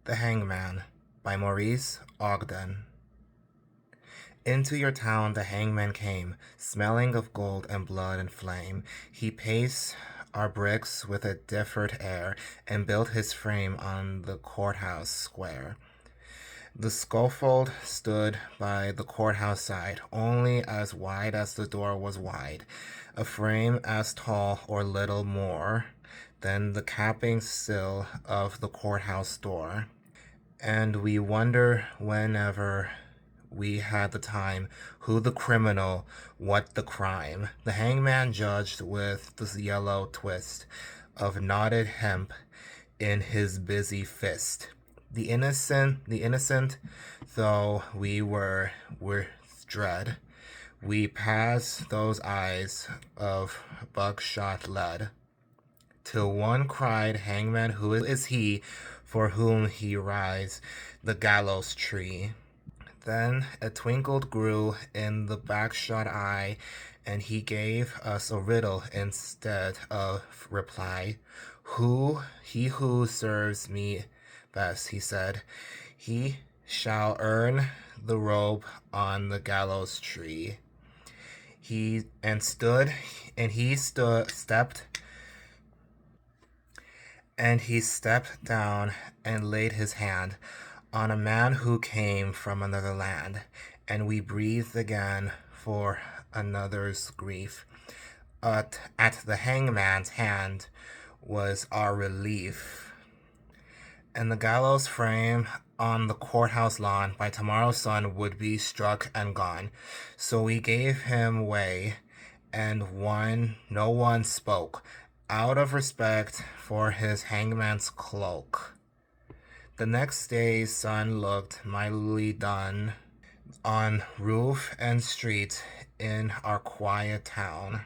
The Hangman by Maurice, Ogden. Into your town the hangman came, smelling of gold and blood and flame. He paced our bricks with a differed air, and built his frame on the courthouse square. The scaffold stood by the courthouse side, only as wide as the door was wide, a frame as tall or little more than the capping sill of the courthouse door. And we wonder whenever we had the time who the criminal, what the crime. The hangman judged with the yellow twist of knotted hemp in his busy fist. The innocent, though we were with dread, we passed those eyes of buckshot lead, till one cried, Hangman, who is he for whom he rides the gallows tree? Then a twinkle grew in the backshot eye, and he gave us a riddle instead of reply. He who serves me best, he said, he shall earn the robe on the gallows tree. He stood, and he stepped down and laid his hand on a man who came from another land, and we breathed again for another's grief. At the hangman's hand was our relief. And the gallows frame on the courthouse lawn by tomorrow's sun would be struck and gone. So we gave him way, and no one spoke, out of respect for his hangman's cloak. The next day's sun looked mightily done on roof and street in our quiet town.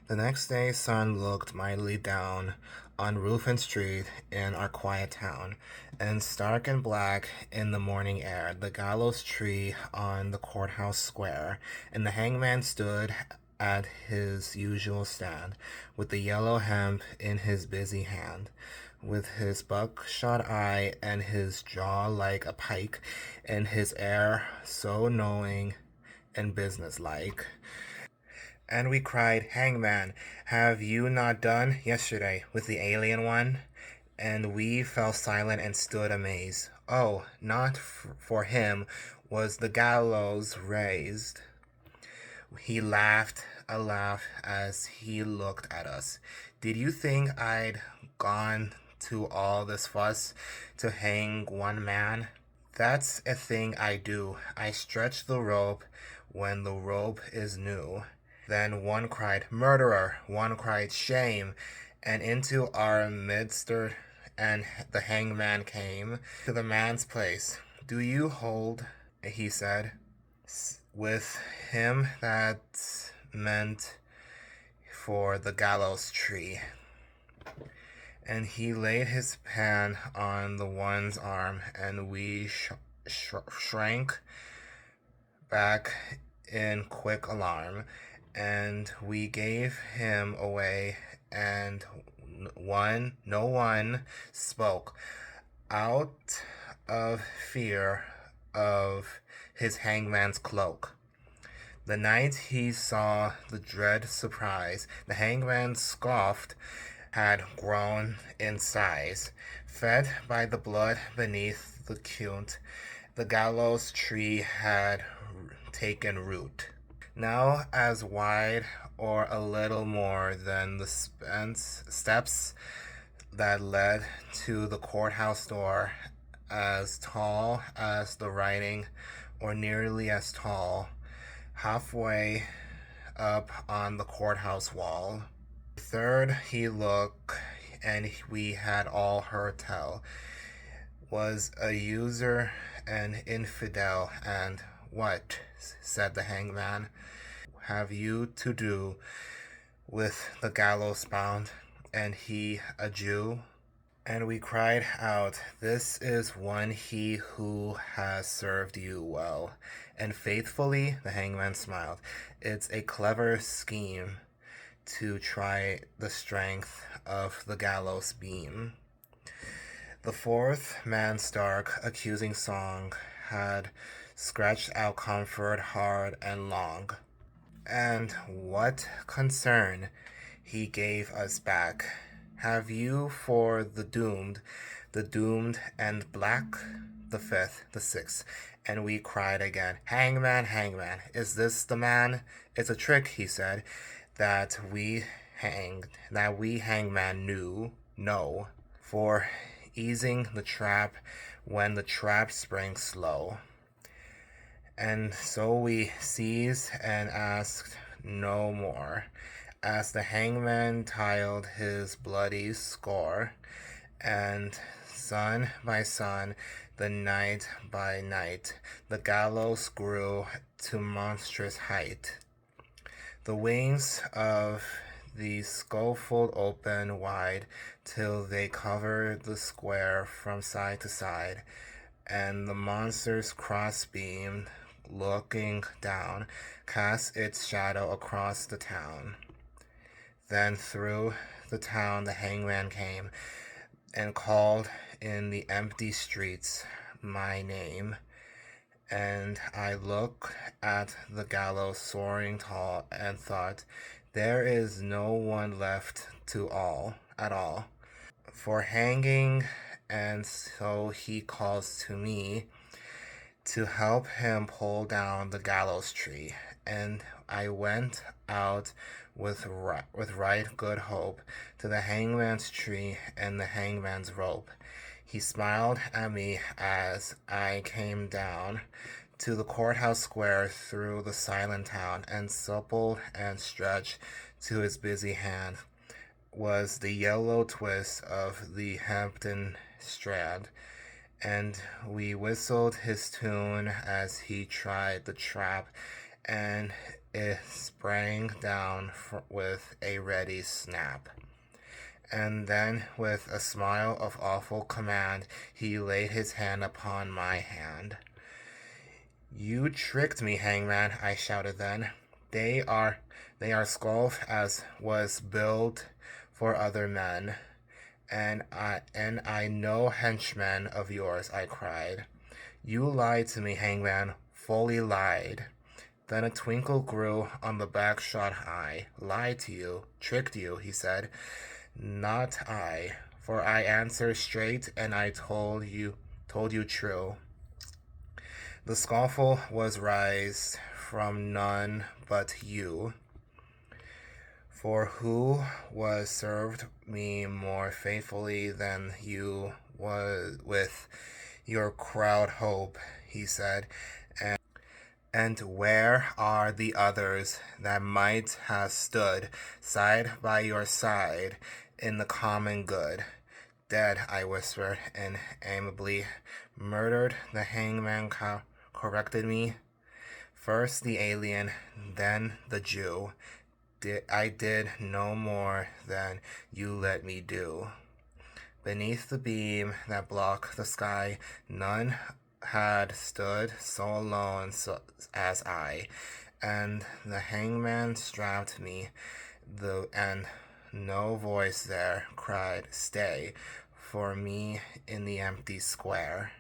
The next day's sun looked mightily down on roof and street in our quiet town, and stark and black in the morning air, the gallows tree on the courthouse square, and the hangman stood at his usual stand, with the yellow hemp in his busy hand, with his buckshot eye and his jaw like a pike, and his air so knowing and businesslike. And we cried, Hangman, have you not done yesterday with the alien one? And we fell silent and stood amazed. Oh, not for him was the gallows raised. He laughed a laugh as he looked at us. Did you think I'd gone to all this fuss to hang one man? That's a thing I do. I stretch the rope when the rope is new. Then one cried, Murderer! One cried, Shame! And into our midst and the hangman came to the man's place. Do you hold, he said, with him that meant for the gallows tree? And he laid his hand on the one's arm, and we shrank back in quick alarm, and we gave him away, and no one spoke, out of fear of his hangman's cloak. The night he saw the dread surprise, the hangman scoffed, had grown in size, fed by the blood beneath the quilt. The gallows tree had taken root, now as wide or a little more than the steps that led to the courthouse door, as tall as the writing, or nearly as tall, halfway up on the courthouse wall. Third he looked, and we had all heard tell, was a user, an infidel, and what, said the hangman, have you to do with the gallows bound, and he a Jew? And we cried out, This is one he who has served you well. And faithfully, the hangman smiled. It's a clever scheme to try the strength of the gallows beam. The fourth man's dark, accusing song had scratched out comfort hard and long. And what concern he gave us back have you for the doomed and black, the fifth, the sixth? And we cried again, Hangman, Hangman, is this the man? It's a trick, he said, that we hangman knew, no, for easing the trap when the trap sprang slow. And so we ceased and asked no more, as the hangman tiled his bloody score, and son by son, the night by night, the gallows grew to monstrous height. The wings of the scaffold opened wide till they covered the square from side to side, and the monster's crossbeam, looking down, cast its shadow across the town. Then through the town the hangman came, and called in the empty streets my name. And I looked at the gallows soaring tall and thought, there is no one left at all, for hanging. And so he calls to me to help him pull down the gallows tree. And I went out with right good hope to the hangman's tree and the hangman's rope. He smiled at me as I came down to the courthouse square through the silent town, and supple and stretched to his busy hand was the yellow twist of the Hampton Strand, and we whistled his tune as he tried the trap, and it sprang down with a ready snap. And then, with a smile of awful command, he laid his hand upon my hand. You tricked me, hangman, I shouted then. They are skulls as was built for other men, and I no henchman of yours, I cried. You lied to me, hangman, fully lied. Then a twinkle grew on the backshot eye. Lied to you, tricked you, he said. Not I, for I answered straight, and I told you true. The scoffle was raised from none but you. For who was served me more faithfully than you was with your crowd hope, he said. And where are the others that might have stood side by your side in the common good? Dead, I whispered inamiably. Murdered, the hangman corrected me. First the alien, then the Jew. I did no more than you let me do. Beneath the beam that blocked the sky, none had stood so alone as I, and the hangman strapped me, and no voice there cried, stay, for me in the empty square.